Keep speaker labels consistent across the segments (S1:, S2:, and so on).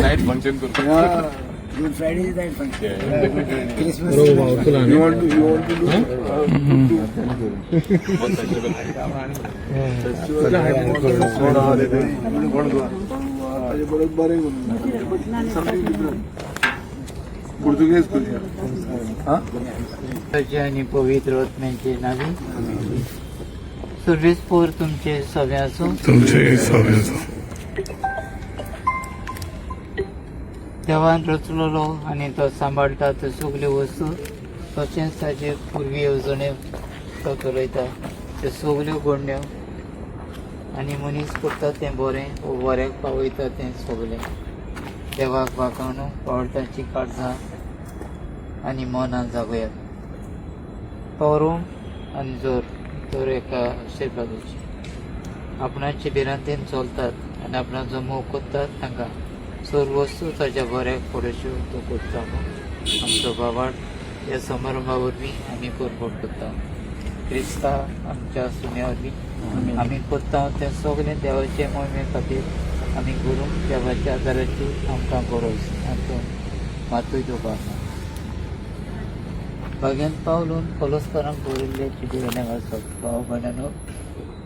S1: Night function करतो.
S2: Good Friday is night function. Christmas.
S1: You want to do?
S3: Português,
S2: आणि पवित्र आत्म्याचे नावे सर्वेस्पोर तुमचे सवे असो. देवान रचलेलो आणि तो सांबाळटा त्यो सगल्यो वस्तू तशेंच ताचे पूर्वी येवजणे तो चलयता त्यो सगल्यो घडण्यो आनी मनीस करता तें बरें बऱ्याक पावयता तें सगलें देवाक वाखाणूंक पावताची काळजां आनी मनां जागयात. पवरूं आनी जोर एका आशिर्वादाची आपणाच्या बिरांतेन चलतात आनी आपणा जो मोग करतात तांकां सर्व वस्तू ताच्या बऱ्याक पडच्यो तो करता. आमचो बाबाड ह्या समारंभा वरवीं आमी परबड करता. क्रिस्ता आमच्या सुन्या वरवीं आमी करता तें सगलें देवाचे मोहिमे खातीर आमी करूंक देवाच्या आदाराची आमकां गरज हातून मातूय दुबार. बागेंत पावलून कोलोसकारांक बरयल्ले चिडयेलें वाचप. भाव भयणानो,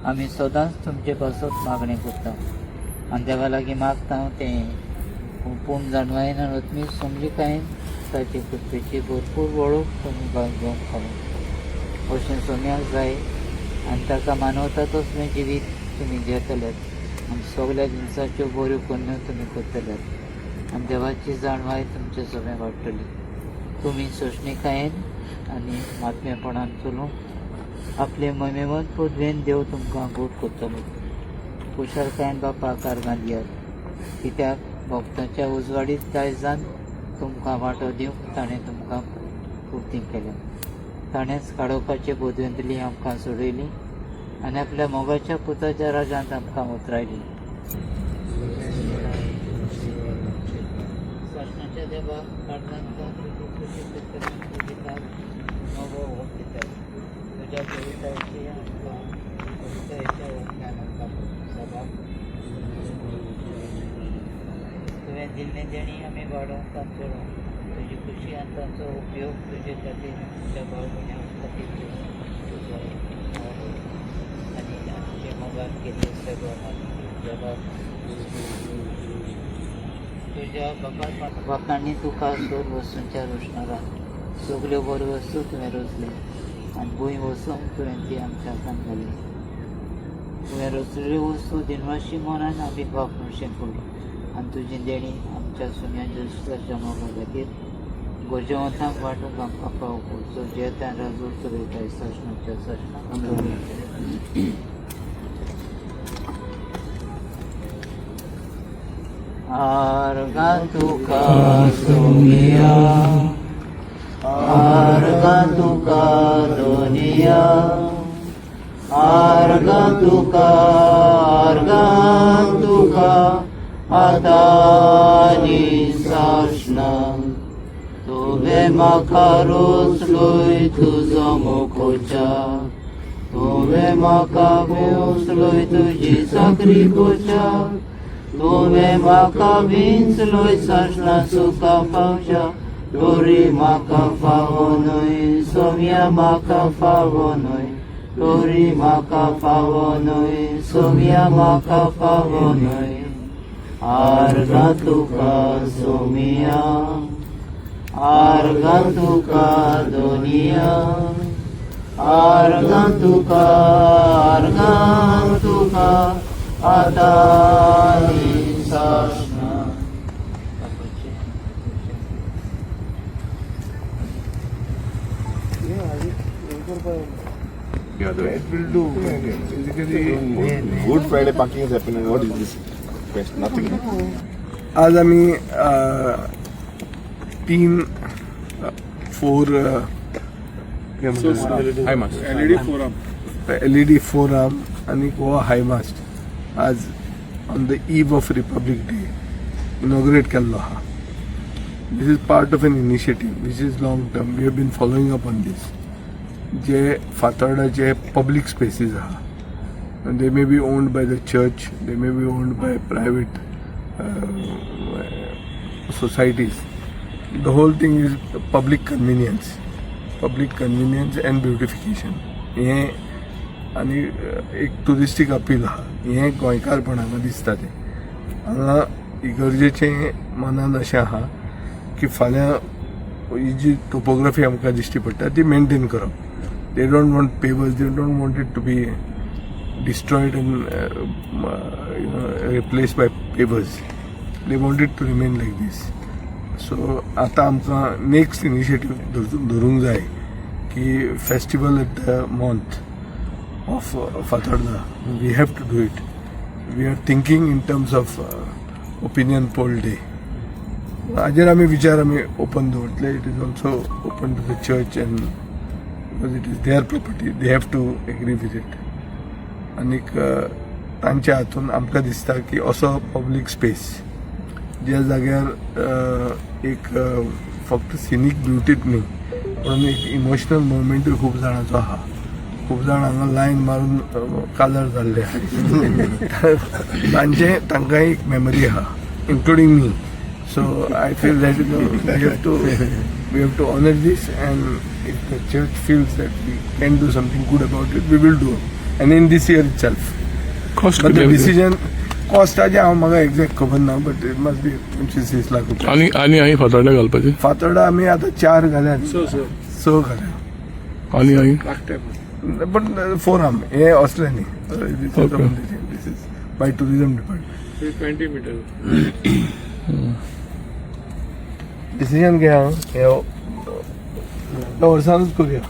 S2: आमी सदांच तुमचे पासत मागणें करता आनी देवा लागीं मागता तें पूण जाणवायेन आत्मीक समजिकायेन ताचे कृपेची भरपूर वळख तुमी घेवंक फावो अशें सोम्याक जाय आनी ताका मानवता तसलें जिवीत तुमी जेतल्यात आनी सगल्या जिनसाच्यो बऱ्यो पुण्यो तुमी करतल्यात आनी देवाची जाणवाय तुमचे सगळें वाडटली. तुमी सोशणिकायेन आनी मातमेपणान चलूंक आपले मोहिमेवंत पदवेन देव तुमकां गोट करतलो. कुशळकायेन बापाक कारगां दियात, कित्याक भक्तांच्या उजवाडीत दायजान तुमकां वांटो दिवंक ताणें तुमकां पुर्ती केल्या. ताणेंच काडोवपाचे बोदवेंतली आमकां सोडयली आनी आपल्या मोगाच्या पुताच्या राजांत आमकां उतरायली. शासनाच्या देवाक तुज्या पवित्राची आमकां पवित्राच्या ज्ञानांतल्यान सदांच तुवें दिल्लें देणी आमी वाडोवंक तांचो तुजी खुशी आनी तांचो उपयोग तुजे खातीर तुज्या भाव भयणां खातीर आनी आमचे मोगान केल्ले सगळो जगाक तुज्या बापाक वाखाणी तुका सोर वस्तूंच्या रोशणारान सगल्यो बऱ्यो वस्तू तुवें रचल्यो आनी भूंय वसूंक तुवें ती आमच्या हातांत घाली. तुवें रचलेल्यो वस्तू दिनवाशी मनान आमी वापरूंक पडली आनी तुजी देणी आमच्या सुन्या जेजुसाच्या मोगा खातीर गोजेवंतांक वांटूंक आमकां पावो जो जेतान राजूर चलयताय शासनाच्या शासनाक. आर्गा तुका सोमिया, आर्गा तुका दोनिया, आर्गा तुका आतानी साशना. तुवें म्हाका रोचलोय तुजो मोखोच्या, तुवें म्हाका वेंचलोय तुजी साकरी कोच्या, तुवें म्हाका विंचलोय साशना सुका पावच्या. दोरी म्हाका फावो न्हय, सोम्या म्हाका फावो न्हय, दोरी म्हाका फावो न्हय, सोम्या म्हाका फावो न्हय. आर्गा तुका सोमिया, आर्गा तुका दोनिया, आर्गा तुका आतानी साशना.
S3: Yeah, it will do. Basically,
S1: Good Friday parking is happening. What is this? Best, nothing.
S3: आज आम्ही 3-4
S1: Hi, Master.
S3: LED forum आणि गोवा हाय मास्ट आज on the eve of republic day inaugurate केल्लो आहा. This is part of an initiative which is long term. We have been following up on this. जे फातोर्डाचे public spaces आहा, and they may be owned by the church, they may be owned by private societies. The whole thing is public convenience and beautification. हे आनी एक टुरिस्टीक appeal आहा. हे गोंयकारपण हांगा दिसता तें. हांगा इगर्जेचें मनान अशें आहा की फाल्यां ही जी टोपोग्राफी आमकां दिश्टी पडटा ती मेंटेन करप. They don't want pavers, they don't want it to be destroyed and replaced by pavers. They want it to remain like this. सो आतां आमकां नेक्स्ट इनिशिएटीव धरूंक जाय की festival at the month of Fatorda. We have to do it. We are thinking in terms of opinion poll day. हाजेर आमी विचार आमी ओपन दवरतले. It is also open to the church and because it is their property. They have to agree with it. आनीक तांच्या हातून आमकां दिसता की असो पब्लीक स्पेस ज्या जाग्यार एक फक्त सिनीक ब्युटीच न्ही पण एक इमोशनल मुवमेंटूय खूब जाणांचो आहा. खूब जाण हांगा लायन मारून कालर जाल्ले तांकांय एक मेमरी आहा including me. So I feel that we have to honour this and if the church feels that we can do something good about it we will do. And in this year itself. But the decision कॉस्टाचे हांव म्हाका exact खबर ना but it must be 25-30 lakh रुपया.
S4: आनी फातोर्डा घालपाचे.
S3: फातोर्डा आमी आतां 4 घाल्यात. 6 घाल्या.
S4: आनी
S3: बट फोरम हे असले न्ही. This is by tourism department.
S4: 20 metre.
S3: Decision घ्या हे वर्सानूच करूया.